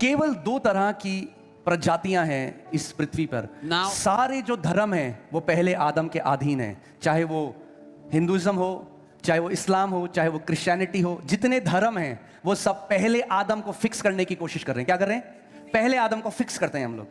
केवल दो तरह की प्रजातियां हैं इस पृथ्वी पर। Now- सारे जो धर्म हैं वो पहले आदम के अधीन हैं, चाहे वो हिंदुइज्म हो, चाहे वो इस्लाम हो, चाहे वो क्रिश्चियनिटी हो। जितने धर्म हैं वो सब पहले आदम को फिक्स करने की कोशिश कर रहे हैं। क्या कर रहे हैं? पहले आदम को फिक्स करते हैं हम लोग।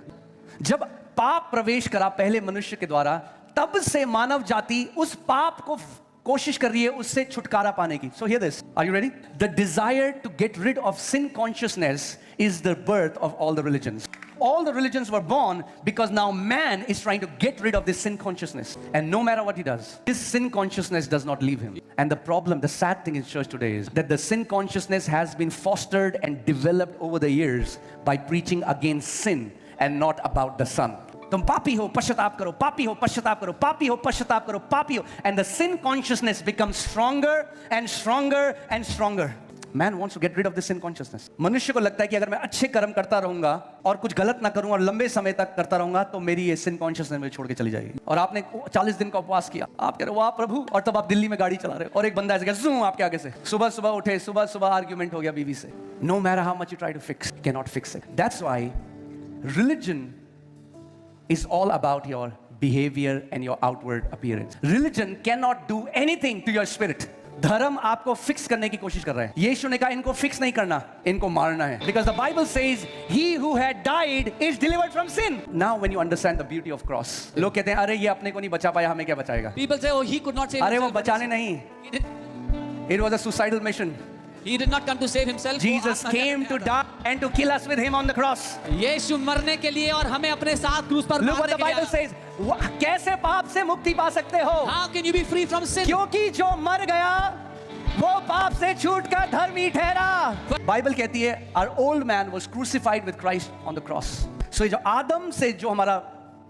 जब पाप प्रवेश करा पहले मनुष्य के द्वारा, तब से मानव जाति उस पाप को कोशिश कर रही है उससे छुटकारा पाने की। So hear this. Are you ready? The desire to get rid of sin consciousness is the birth of all the religions. All the religions were born because now man is trying to get rid of this sin consciousness. And no matter what he does, this sin consciousness does not leave him. And the problem, the sad thing in church today is that the sin consciousness has been fostered and developed over the years by preaching against sin and not about the son. तुम पापी हो, पश्चाताप करो, पापी हो, पश्चाताप करो, पापी हो, पश्चाताप करो, पापी हो, and the sin consciousness becomes stronger and stronger and stronger. Man wants to get rid of this sin consciousness. मनुष्य को लगता है कि अगर मैं अच्छे कर्म करता रहूंगा और कुछ गलत ना करूंगा और लंबे समय तक करता रहूंगा तो मेरी ये sin consciousness मुझे छोड़ के चली जाएगी। और आपने 40 दिन का उपवास किया, आप कह रहे हो वाह प्रभु, और तब आप दिल्ली में गाड़ी चला रहे हो और एक बंदा ऐसे कह जूम आपके आगे से, सुबह सुबह उठे, सुबह सुबह आर्ग्यूमेंट हो गया बीवी से। No matter how much you try to fix, you cannot fix it. That's why religion is all about your behavior and your outward appearance. Religion cannot do anything to your spirit. धर्म आपको fix करने की कोशिश कर रहा है। यीशु ने कहा इनको फिक्स नहीं करना, इनको मारना है। Because the Bible says he who had died is delivered from sin. Now when you understand the beauty of cross, लोग कहते हैं अरे ये अपने को नहीं बचा पाया, हमें क्या बचाएगा? People say, oh, he could not save अरे वो himself. बचाने नहीं, He did, it was a suicidal mission. he did not come to save himself. Jesus वो came to die and to kill us with him on the cross. यीशु मरने के लिए और हमें अपने साथ क्रूस पर Look what मारने the के Bible लिए। says. कैसे पाप से मुक्ति पा सकते हो? How can you be free from sin? क्योंकि जो मर गया वो पाप से छूटकर धर्मी ठहरा। बाइबल कहती है our old man was crucified with Christ on the cross. So जो आदम से जो हमारा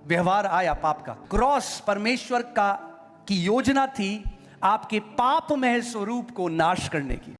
व्यवहार आया पाप का, क्रॉस परमेश्वर का की योजना थी आपके पापमय स्वरूप को नाश करने की।